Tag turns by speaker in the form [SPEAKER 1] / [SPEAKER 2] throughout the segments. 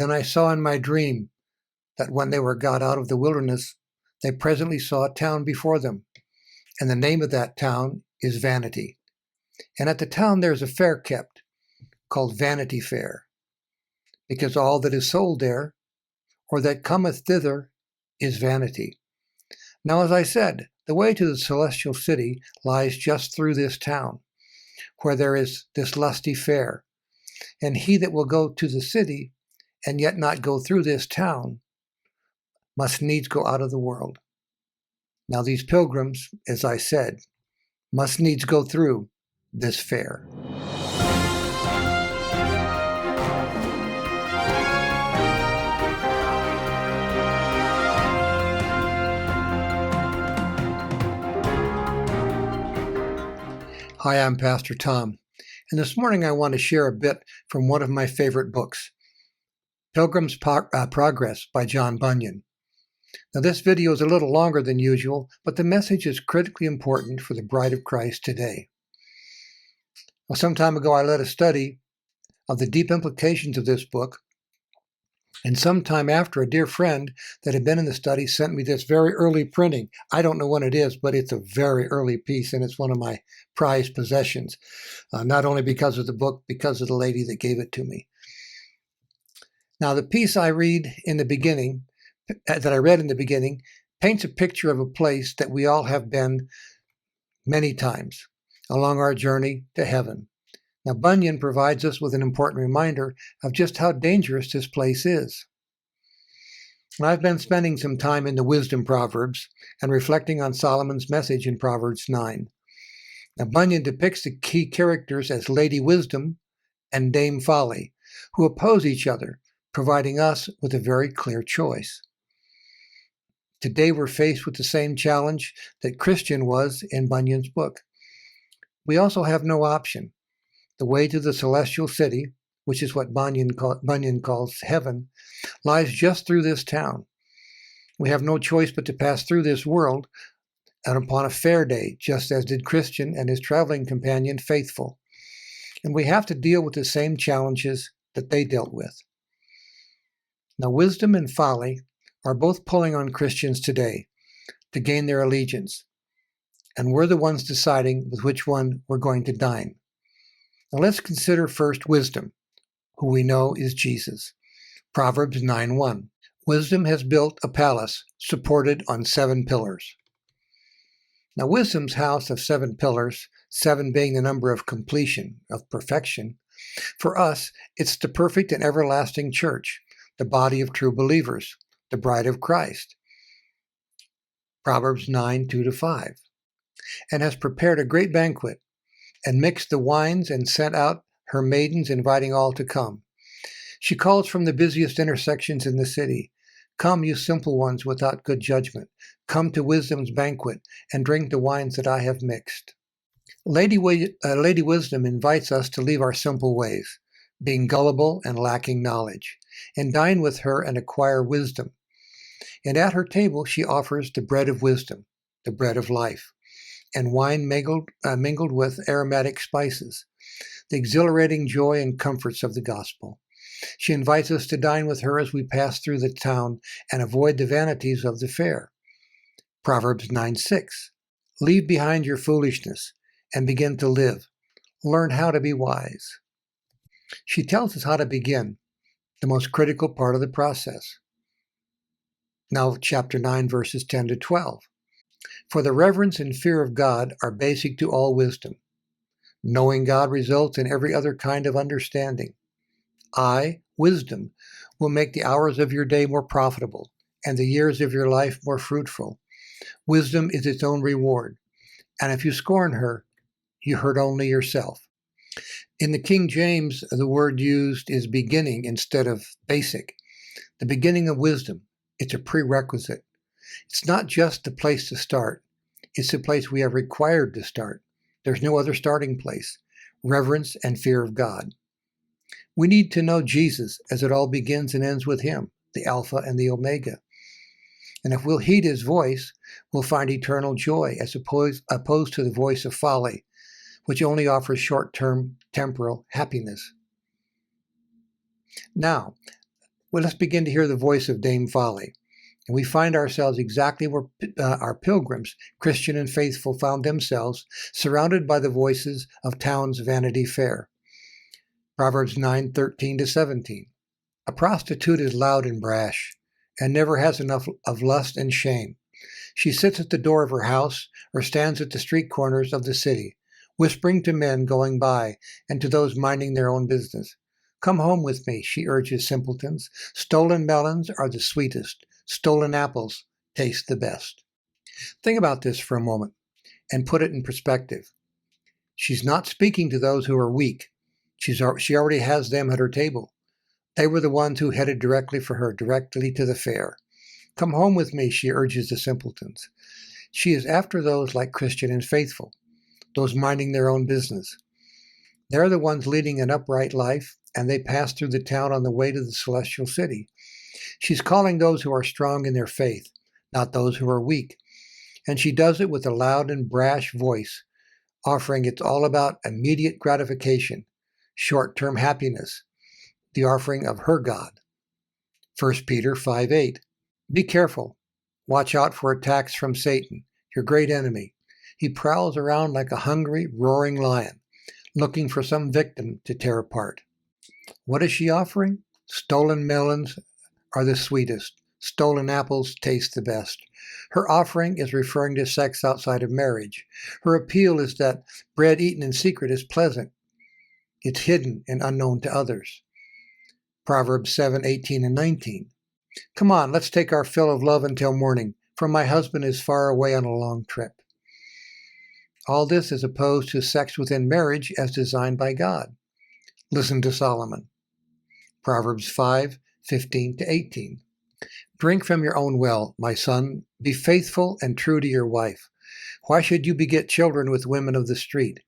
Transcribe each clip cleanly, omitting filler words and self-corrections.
[SPEAKER 1] Then I saw in my dream that when they were got out of the wilderness, they presently saw a town before them, and the name of that town is Vanity. And at the town there is a fair kept, called Vanity Fair, because all that is sold there, or that cometh thither, is vanity. Now, as I said, the way to the celestial city lies just through this town, where there is this lusty fair. And he that will go to the city, and yet not go through this town, must needs go out of the world. Now these pilgrims, as I said, must needs go through this fair. Hi, I'm Pastor Tom, and this morning I want to share a bit from one of my favorite books, Pilgrim's Progress by John Bunyan. Now this video is a little longer than usual, but the message is critically important for the bride of Christ today. Well, some time ago I led a study of the deep implications of this book, and sometime after, a dear friend that had been in the study sent me this very early printing. I don't know when it is, but it's a very early piece, and it's one of my prized possessions, not only because of the book, because of the lady that gave it to me. Now, the piece I read in the beginning, paints a picture of a place that we all have been many times along our journey to heaven. Now, Bunyan provides us with an important reminder of just how dangerous this place is. And I've been spending some time in the wisdom proverbs and reflecting on Solomon's message in Proverbs 9. Now, Bunyan depicts the key characters as Lady Wisdom and Dame Folly, who oppose each other, providing us with a very clear choice. Today we're faced with the same challenge that Christian was in Bunyan's book. We also have no option. The way to the celestial city, which is what Bunyan calls heaven, lies just through this town. We have no choice but to pass through this world and upon a fair day, just as did Christian and his traveling companion, Faithful. And we have to deal with the same challenges that they dealt with. Now, wisdom and folly are both pulling on Christians today to gain their allegiance, and we're the ones deciding with which one we're going to dine. Now let's consider first wisdom, who we know is Jesus. Proverbs 9:1. Wisdom has built a palace supported on 7 pillars. Now wisdom's house of 7 pillars, 7 being the number of completion, of perfection, for us, it's the perfect and everlasting church, the body of true believers, the bride of Christ. Proverbs 9:2-5. And has prepared a great banquet, and mixed the wines, and sent out her maidens, inviting all to come. She calls from the busiest intersections in the city. Come, you simple ones without good judgment. Come to wisdom's banquet, and drink the wines that I have mixed. Lady Wisdom invites us to leave our simple ways, being gullible and lacking knowledge, and dine with her and acquire wisdom. And at her table she offers the bread of wisdom, the bread of life, and wine mingled with aromatic spices, the exhilarating joy and comforts of the gospel. She invites us to dine with her as we pass through the town and avoid the vanities of the fair. Proverbs 9:6. Leave behind your foolishness and begin to live. Learn how to be wise. She tells us how to begin, the most critical part of the process. Now, chapter 9, verses 10-12. For the reverence and fear of God are basic to all wisdom. Knowing God results in every other kind of understanding. I, wisdom, will make the hours of your day more profitable and the years of your life more fruitful. Wisdom is its own reward, and if you scorn her, you hurt only yourself. In the King James, the word used is beginning instead of basic. The beginning of wisdom, it's a prerequisite. It's not just the place to start. It's the place we are required to start. There's no other starting place. Reverence and fear of God. We need to know Jesus as it all begins and ends with him, the Alpha and the Omega. And if we'll heed his voice, we'll find eternal joy as opposed to the voice of folly, which only offers short-term temporal happiness. Now, Well, let's begin to hear the voice of Dame Folly. And we find ourselves exactly where our pilgrims, Christian and faithful, found themselves, surrounded by the voices of town's Vanity Fair. Proverbs 9:13-17. A prostitute is loud and brash, and never has enough of lust and shame. She sits at the door of her house or stands at the street corners of the city, whispering to men going by and to those minding their own business. Come home with me, she urges simpletons. Stolen melons are the sweetest. Stolen apples taste the best. Think about this for a moment and put it in perspective. She's not speaking to those who are weak. She already has them at her table. They were the ones who headed directly for her, directly to the fair. Come home with me, she urges the simpletons. She is after those like Christian and faithful, those minding their own business. They're the ones leading an upright life, and they pass through the town on the way to the celestial city. She's calling those who are strong in their faith, not those who are weak. And she does it with a loud and brash voice, offering it's all about immediate gratification, short-term happiness, the offering of her God. 1 Peter 5:8. Be careful. Watch out for attacks from Satan, your great enemy. He prowls around like a hungry, roaring lion, looking for some victim to tear apart. What is she offering? Stolen melons are the sweetest. Stolen apples taste the best. Her offering is referring to sex outside of marriage. Her appeal is that bread eaten in secret is pleasant. It's hidden and unknown to others. Proverbs 7:18-19. Come on, let's take our fill of love until morning, for my husband is far away on a long trip. All this is opposed to sex within marriage as designed by God. Listen to Solomon. Proverbs 5:15-18. Drink from your own well, my son. Be faithful and true to your wife. Why should you beget children with women of the street?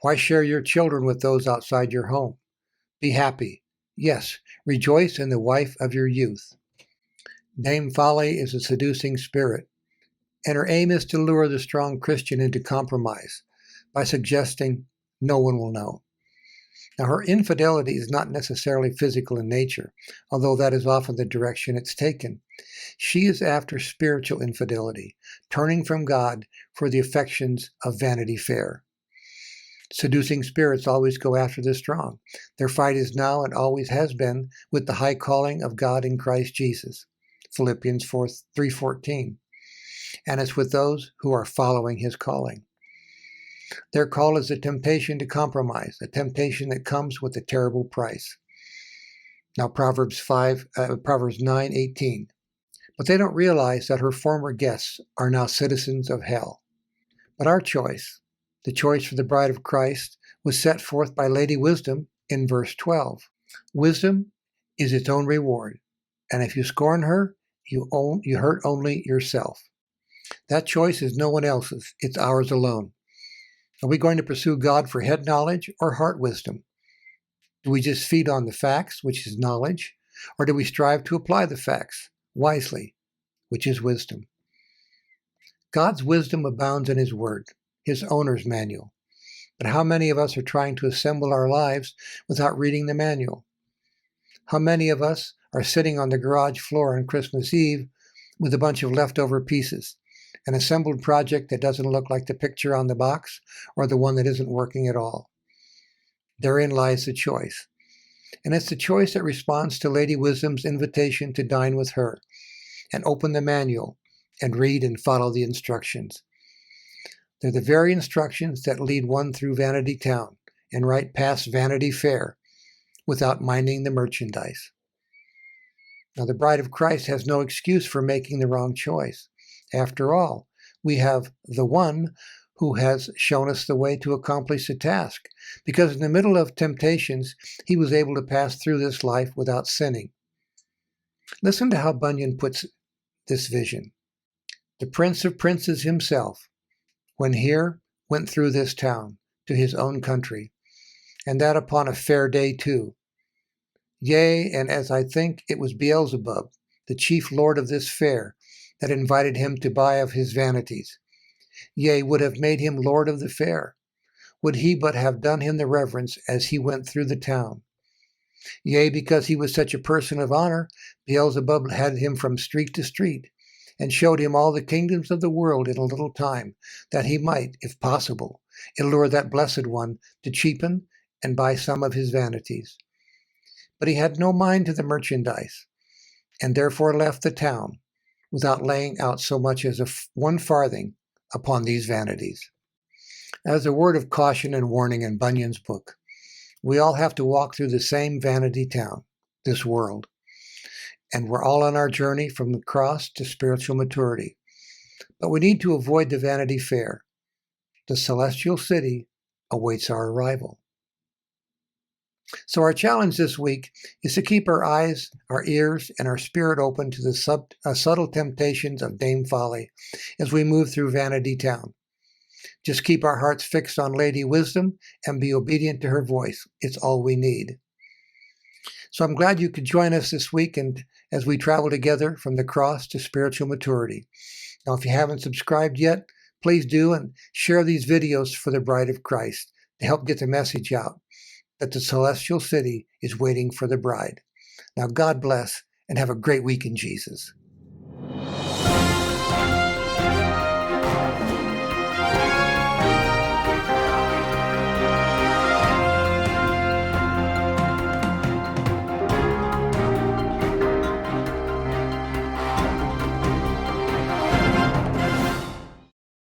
[SPEAKER 1] Why share your children with those outside your home? Be happy. Yes, rejoice in the wife of your youth. Dame Folly is a seducing spirit, and her aim is to lure the strong Christian into compromise by suggesting no one will know. Now, her infidelity is not necessarily physical in nature, although that is often the direction it's taken. She is after spiritual infidelity, turning from God for the affections of Vanity Fair. Seducing spirits always go after the strong. Their fight is now and always has been with the high calling of God in Christ Jesus. Philippians 3:14. And it's with those who are following his calling. Their call is a temptation to compromise, a temptation that comes with a terrible price. Now Proverbs 9:18. But they don't realize that her former guests are now citizens of hell. But our choice, the choice for the bride of Christ, was set forth by Lady Wisdom in verse 12. Wisdom is its own reward, and if you scorn her, you hurt only yourself. That choice is no one else's, it's ours alone. Are we going to pursue God for head knowledge or heart wisdom? Do we just feed on the facts, which is knowledge, or do we strive to apply the facts wisely, which is wisdom? God's wisdom abounds in his word, his owner's manual. But how many of us are trying to assemble our lives without reading the manual? How many of us are sitting on the garage floor on Christmas Eve with a bunch of leftover pieces, an assembled project that doesn't look like the picture on the box or the one that isn't working at all? Therein lies the choice. And it's the choice that responds to Lady Wisdom's invitation to dine with her and open the manual and read and follow the instructions. They're the very instructions that lead one through Vanity Town and right past Vanity Fair without minding the merchandise. Now, the bride of Christ has no excuse for making the wrong choice. After all, we have the one who has shown us the way to accomplish the task, because in the middle of temptations, he was able to pass through this life without sinning. Listen to how Bunyan puts this vision. The Prince of Princes himself, when here, went through this town to his own country, and that upon a fair day too. Yea, and as I think it was Beelzebub, the chief lord of this fair, that invited him to buy of his vanities. Yea, would have made him lord of the fair, would he but have done him the reverence as he went through the town. Yea, because he was such a person of honor, Beelzebub had him from street to street, and showed him all the kingdoms of the world in a little time, that he might, if possible, allure that blessed one to cheapen and buy some of his vanities. But he had no mind to the merchandise, and therefore left the town, without laying out so much as one farthing upon these vanities. As a word of caution and warning in Bunyan's book, we all have to walk through the same vanity town, this world, and we're all on our journey from the cross to spiritual maturity. But we need to avoid the Vanity Fair. The celestial city awaits our arrival. So our challenge this week is to keep our eyes, our ears, and our spirit open to the subtle temptations of Dame Folly as we move through Vanity Town. Just keep our hearts fixed on Lady Wisdom and be obedient to her voice. It's all we need. So I'm glad you could join us this week and as we travel together from the cross to spiritual maturity. Now, if you haven't subscribed yet, please do and share these videos for the Bride of Christ to help get the message out that the celestial city is waiting for the bride. Now, God bless and have a great week in Jesus.